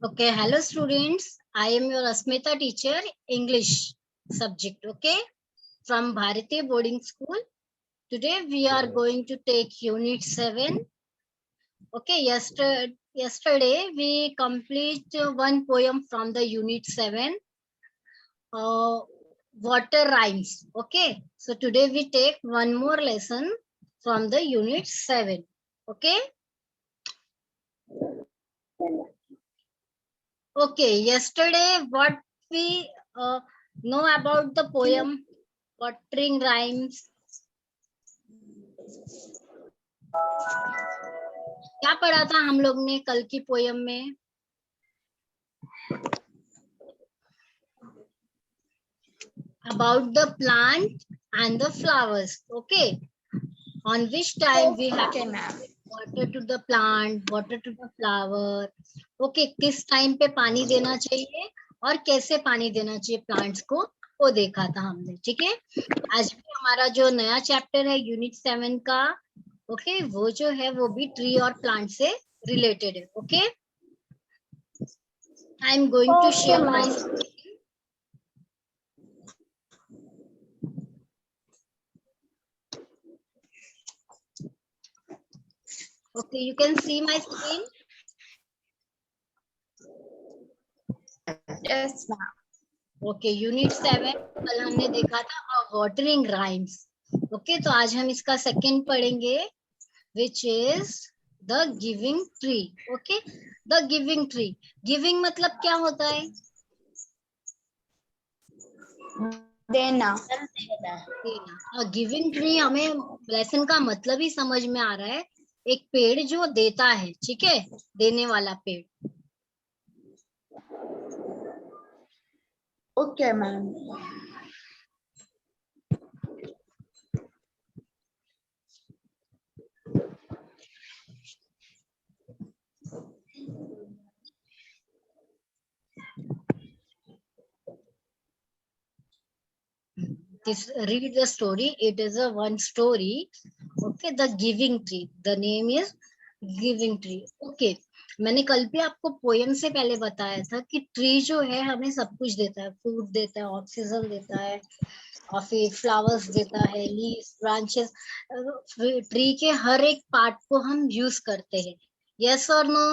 Okay, hello students. I am your Asmita teacher, English subject. Okay, from Bharati Boarding School. Today we are going to take Unit 7. Okay, yesterday we complete one poem from the Unit 7. Water rhymes. Okay, so today we take one more lesson from the Unit 7. Okay. Okay, yesterday what we know about the poem Watering Rhymes. क्या पढ़ा था हम लोग ने कल की poem में? About the plant and the flowers. Okay. On which time we have to water to the plant, water to the flower. Okay, किस टाइम पे पानी देना चाहिए और कैसे पानी देना चाहिए प्लांट्स को, वो देखा था हमने. ठीक है, आज भी हमारा जो नया चैप्टर है यूनिट 7 का, ओके, वो जो है वो भी ट्री और प्लांट से रिलेटेड है. Okay, I am going to share my screen. Okay, you can see my screen. Yes, ma'am. Okay, unit 7 कल हमने देखा था वाटरिंग राइम्स. ओके, तो आज हम इसका सेकंड पढ़ेंगे, which is the giving tree. Okay, the giving tree. Giving मतलब क्या होता है? देना. देना. गिविंग ट्री, हमें लेसन का मतलब ही समझ में आ रहा है, एक पेड़ जो देता है. ठीक है, देने वाला पेड़. Okay, ma'am. Read the story. It is a one story. Okay, the giving tree. The name is giving tree. Okay, मैंने कल भी आपको पोयम से पहले बताया था कि ट्री जो है हमें सब कुछ देता है. फूड देता है, ऑक्सीजन देता है, और फिर फ्लावर्स देता है, लीव्स, ब्रांचेस. ट्री के हर एक पार्ट को हम यूज करते हैं. यस और नो?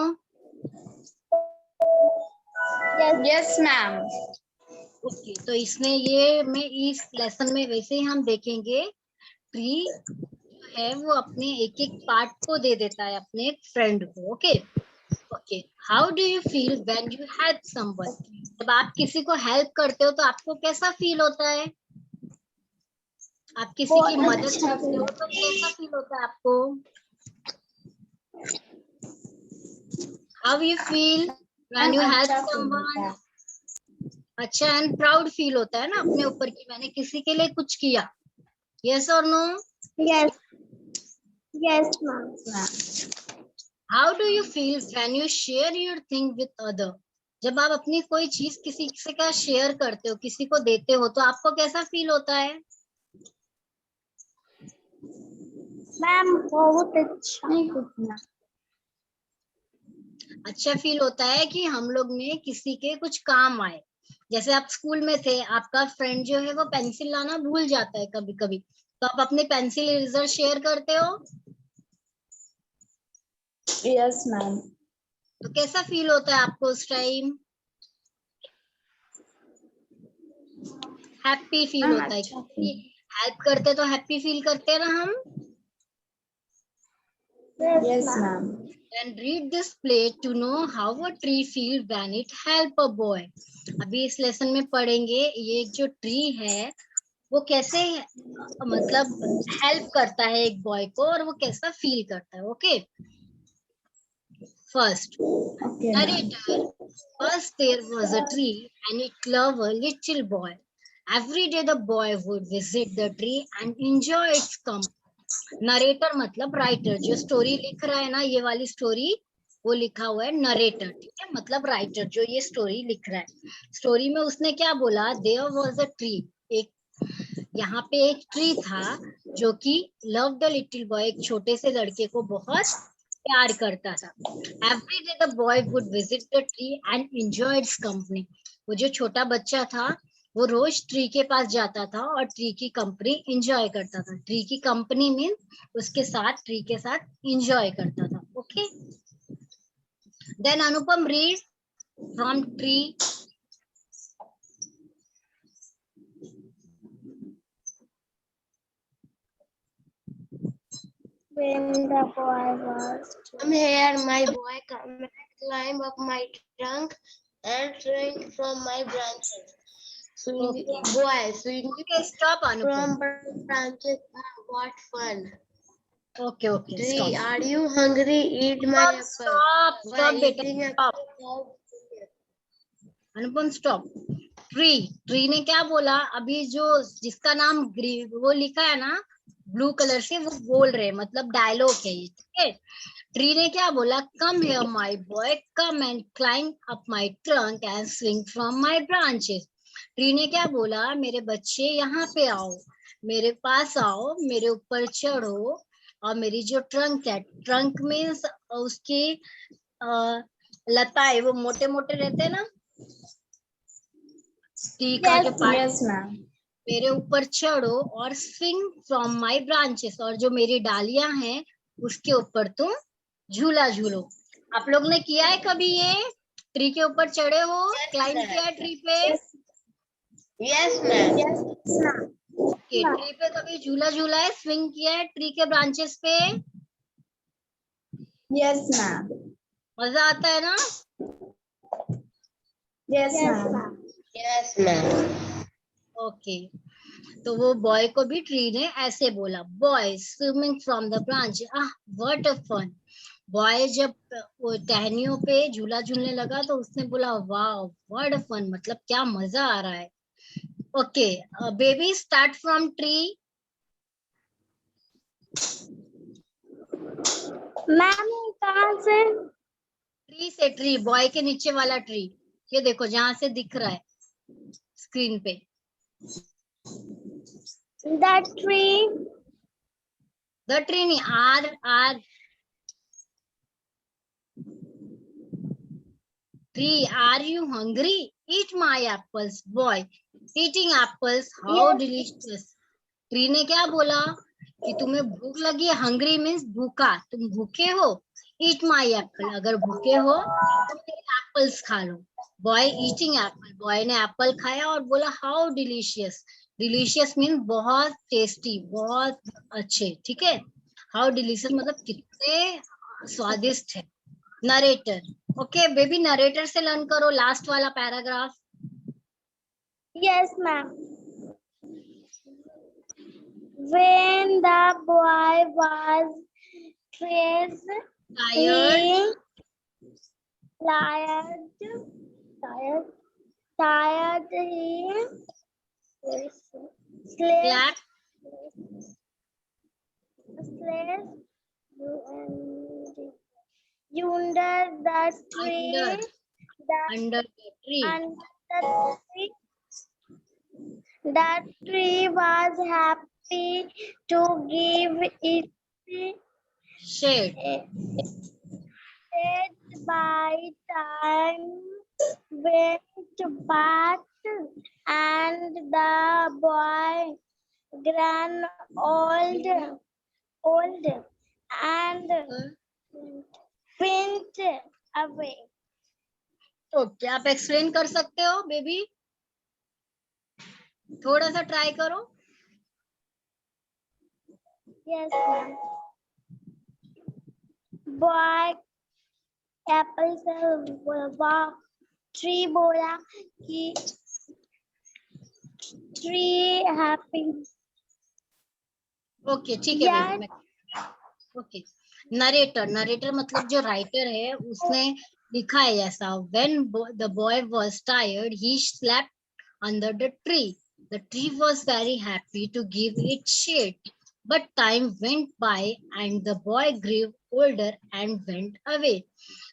Yes, ma'am. ओके, तो इसमें ये में इस लेसन में वैसे ही हम देखेंगे, ट्री है वो अपने एक एक पार्ट को दे देता है अपने फ्रेंड को. Okay okay, how do you feel when you help someone? जब आप किसी को हेल्प करते हो तो आपको कैसा फील होता है? आप किसी की मदद करते हो तो कैसा फील होता है आपको? How you feel when you help someone? अच्छा एंड प्राउड फील होता है ना अपने ऊपर कि मैंने किसी के लिए कुछ किया. यस और no? Yes. Yes, ma'am. How do you feel when you share your thing with other? जब आप अपनी कोई चीज किसी से का शेयर करते हो, किसी को देते हो, तो आपको कैसा फील होता है? मैम बहुत अच्छा. नहीं कुछ ना. अच्छा फील होता है कि हम लोग ने किसी के कुछ काम आए. जैसे आप स्कूल में थे, आपका फ्रेंड जो है वो पेंसिल लाना भूल जाता है कभी कभी, तो आप अपने पेंसिल इरेजर शेयर करते हो. Yes, ma'am. तो कैसा फील होता है आपको उस टाइम? हैप्पी फील होता है. हेल्प करते तो हैप्पी फील करते हैं ना हम. Yes, ma'am. And read this play to know how a tree feel when it help a boy. अभी इस लेसन में पढ़ेंगे ये जो ट्री है वो कैसे मतलब हेल्प करता है एक बॉय को और वो कैसा फील करता है. Okay, first narrator. First there was a tree and it loved a little boy. Every day the boy would visit the tree and enjoy its company. Narrator मतलब राइटर. जो स्टोरी लिख रहा है ना, ये वाली स्टोरी, वो लिखा हुआ है नरेटर. ठीक है, मतलब राइटर जो ये स्टोरी लिख रहा है. स्टोरी में उसने क्या बोला? There was a tree. एक यहाँ पे एक ट्री था जो कि लव द लिटिल बॉय, एक छोटे से लड़के को बहुत प्यार करता था। Every day the boy would visit the tree and enjoy it's company. वो जो छोटा बच्चा था वो रोज ट्री के पास जाता था और ट्री की कंपनी एंजॉय करता था। ट्री की कंपनी मीन्स उसके साथ, ट्री के साथ एंजॉय करता था। Okay, then Anupam read from tree. When the boy was Come here, my boy. Come and climb up my trunk and drink from my branches. Swing, boy, swing Okay, stop Anupam. from branches. Ah, what fun! Okay, okay, Tree, stop. are you hungry? Eat my apple. Stop, While stop बेटा, eating stop. apple, अनुपम stop. Tree, tree ने क्या बोला? अभी जो जिसका नाम वो लिखा है ना ब्लू कलर से, वो बोल रहे, मतलब डायलॉग है ये, ठीक है। ट्री ने क्या बोला? Come here my boy, come and climb up my trunk and swing from my branches. Tree ने क्या बोला? मेरे बच्चे यहाँ पे आओ, मेरे पास आओ, मेरे ऊपर चढ़ो और मेरी जो ट्रंक है, ट्रंक मीन्स उसकी लताएं, वो मोटे मोटे रहते हैं ना, ट्री का जो पार्ट, yes ma'am. मेरे ऊपर चढ़ो और स्विंग फ्रॉम माय ब्रांचेस, और जो मेरी डालियां हैं उसके ऊपर तुम झूला झूलो। आप लोग ने किया है कभी ये? ट्री के ऊपर चढ़े हो, क्लाइंब किया है ट्री पे? yes, ma'am. Yes ma'am. Okay, tree पे कभी झूला झूला है, स्विंग किया है ट्री के ब्रांचेस पे? Yes ma'am. मजा आता है ना? Yes ma'am. Yes, ma'am. Okay, तो वो बॉय को भी ट्री ने ऐसे बोला, boy swimming from the branch, ah what a fun. Boy जब वो टहनियों पे झूला झूलने लगा तो उसने बोला, वाह व्हाट अ फन, मतलब क्या मजा आ रहा है। Okay, baby start from tree. Ma'am कहाँ से? ट्री से, ट्री बॉय के नीचे वाला ट्री, ये देखो जहां से दिख रहा है स्क्रीन पे। That tree. द ट्री नहीं, are are, tree, are you hungry? Eat my apples. Boy eating apples, how delicious. Tree ने क्या बोला कि तुम्हें भूख लगी है? हंग्री मीन्स भूखा, तुम भूखे हो? ईट माय एप्पल, अगर भूखे हो तो मेरे एप्पल्स खा लो। बॉय ईटिंग एप्पल, बॉय ने एप्पल खाया और बोला हाउ डिलीशियस। डिलीशियस मीन बहुत टेस्टी, बहुत अच्छे, ठीक है। हाउ डिलीशियस मतलब कितने स्वादिष्ट है। नरेटर, ओके बेबी, नरेटर से लर्न करो लास्ट वाला paragraph. Yes ma'am. When the boy was tired, tired, he tired he clap, slept under the tree. Under the tree. That tree was happy to give it shade, shade by time went by and the boy grown old and went away. Okay, आप explain कर सकते हो baby? थोड़ा सा try करो। Yes, ma'am. Boy Apple से tree बोला कि ट्री हैप्पी। ओके ठीक है बेबी। ओके, नरेटर, नरेटर मतलब जो राइटर है उसने लिखा है ऐसा, when the boy was tired he slept under the tree, the tree was very happy to give it shade, but time went by and the boy grew older and went away.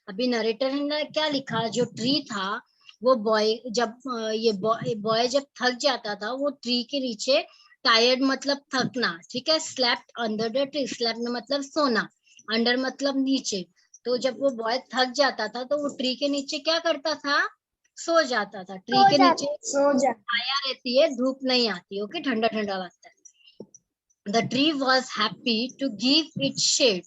अभी narrator ने क्या लिखा, जो tree था वो boy जब ये boy जब थक जाता था वो ट्री के नीचे, टायर्ड मतलब थकना, ठीक है, slept under the tree, slept में मतलब सोना, अंडर मतलब नीचे। तो जब वो बॉय थक जाता था तो वो ट्री के नीचे क्या करता था, सो जाता था। ट्री के नीचे सो जा। छाया रहती है, धूप नहीं आती, ओके, ठंडा ठंडा लगता है। The tree was happy to give it shade.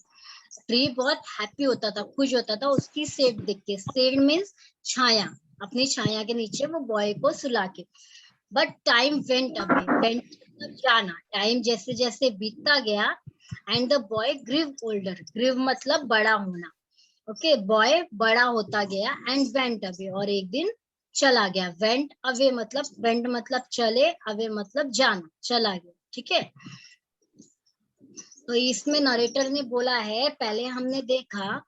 Tree बहुत हैप्पी होता था, खुश होता था उसकी शेड देख के। शेड मीन्स छाया, अपनी छाया के नीचे वो बॉय को सुला के। But time went away, went मतलब जाना, टाइम जैसे जैसे बीतता गया, and the boy grew older, grew मतलब बड़ा होना, ओके, बॉय बड़ा होता गया, एंड वेंट अवे, और एक दिन चला गया। वेंट अवे मतलब, वेंट मतलब चले, अवे मतलब जाना, चला गया, ठीक है। तो इसमें नरेटर ने बोला है, पहले हमने देखा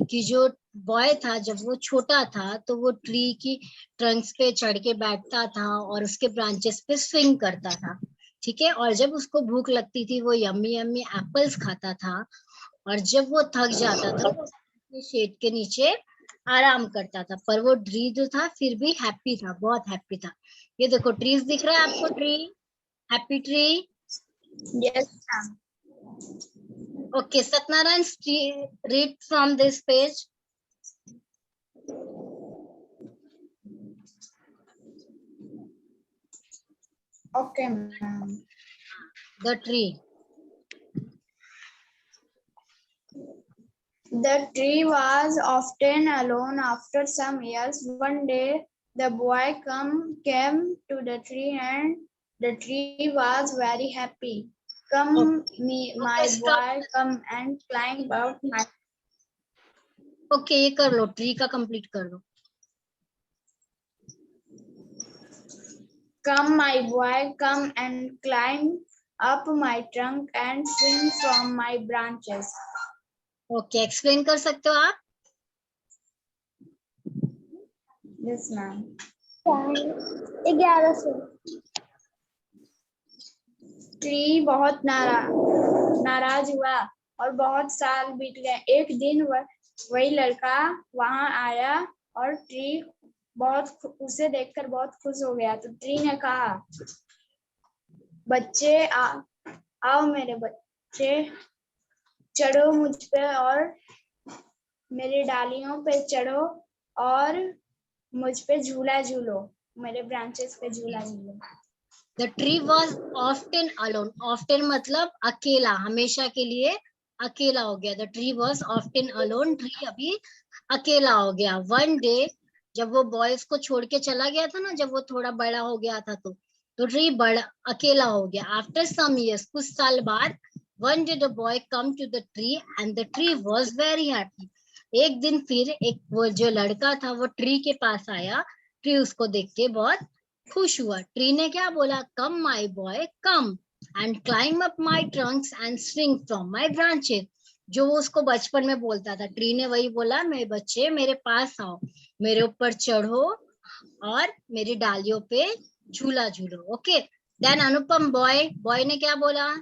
कि जो बॉय था जब वो छोटा था तो वो ट्री की ट्रंक्स पे चढ़ के बैठता था और उसके ब्रांचेस पे स्विंग करता था, ठीक है। और जब उसको भूख लगती थी वो यम्मी यम्मी एप्पल्स खाता था, और जब वो थक जाता था वो शेड के नीचे आराम करता था। पर वो ट्री जो था फिर भी हैप्पी था, बहुत हैप्पी था। ये देखो ट्रीज दिख रहा है आपको, tree, happy tree. Yes. Okay, Satnarayan, read from this page. Okay, ma'am. The tree. The tree was often alone after some years. One day, the boy came to the tree, and the tree was very happy. Come, my Stop. boy, come and climb up my. Okay, ये कर लो, tree का complete कर लो। Come, my boy, come and climb up my trunk and swing from my branches. Okay, explain कर सकते हो आप? Yes, ma'am. 11 से। Tree बहुत नाराज हुआ और बहुत साल बीत गए। एक दिन वही लड़का वहां आया और ट्री उसे देखकर बहुत खुश हो गया। तो ट्री ने कहा, बच्चे आओ मेरे बच्चे, चढ़ो मुझ पे और मेरी डालियों पे चढ़ो और मुझ पे झूला झूलो, मेरे ब्रांचेस पे झूला झूलो। The tree was often alone. Often मतलब अकेला, हमेशा के लिए अकेला हो गया। The tree was often alone. Tree अभी अकेला हो गया। One day, जब वो बॉयज को छोड़ के चला गया था ना, जब वो थोड़ा बड़ा हो गया था तो ट्री बड़ा अकेला हो गया। After some years, कुछ साल बाद, one day the boy come to the tree and the tree was very happy. एक दिन फिर एक वो जो लड़का था वो ट्री के पास आया। ट्री उसको देख के बहुत खुश हुआ। ट्री ने क्या बोला, come my boy come and climb up my trunks and swing from my branches. जो वो उसको बचपन में बोलता था, ट्री ने वही बोला, मेरे बच्चे मेरे पास आओ, मेरे ऊपर चढ़ो और मेरी डालियों पे झूला झूलो। ओके, देन अनुपम, बॉय, बॉय ने क्या बोला?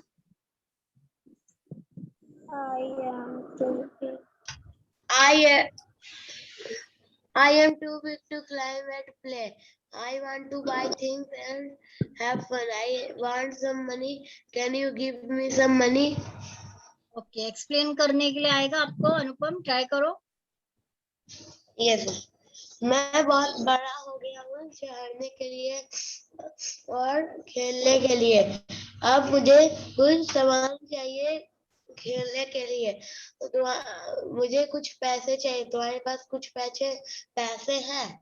I am too big to climb and play. I want to buy things and have fun. I want some money. Can you give me some money? Okay, explain करने के लिए आएगा आपको अनुपम, try करो। Yes. मैं बहुत बड़ा हो गया हूँ चढ़ने के लिए और खेलने के लिए। अब मुझे कुछ सामान चाहिए खेलने के लिए। तो मुझे कुछ पैसे चाहिए। तुम्हारे पास कुछ पैसे हैं?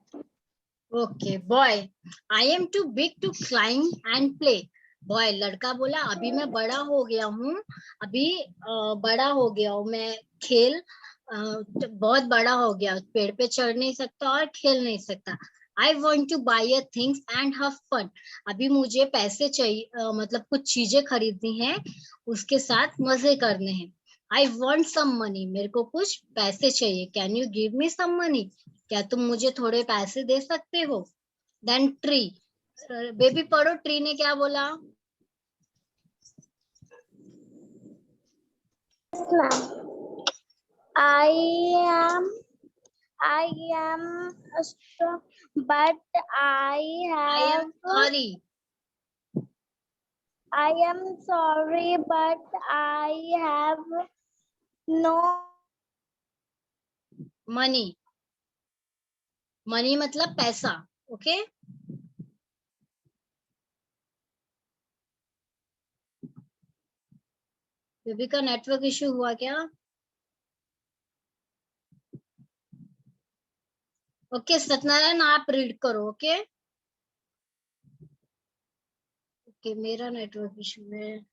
Okay, boy, I am too big to climb and play. Boy, लड़का बोला, अभी मैं बड़ा हो गया हूँ, अभी बड़ा हो गया हूँ मैं, खेल बहुत बड़ा हो गया, पेड़ पे चढ़ नहीं सकता और खेल नहीं सकता। I want to buy a things and have fun. अभी मुझे पैसे चाहिए, मतलब कुछ चीजें खरीदनी है, उसके साथ मजे करने हैं। आई वॉन्ट सम मनी, मेरे को कुछ पैसे चाहिए। Can you give me some money, क्या तुम मुझे थोड़े पैसे दे सकते हो? देन ट्री, बेबी पढ़ो, ट्री ने क्या बोला? I am strong, but I am sorry, but I have no money, money मतलब पैसा। ओके, बेबी का नेटवर्क इश्यू हुआ क्या? ओके सत्यनारायण आप रीड करो। ओके ओके, मेरा नेटवर्क इश्यू है।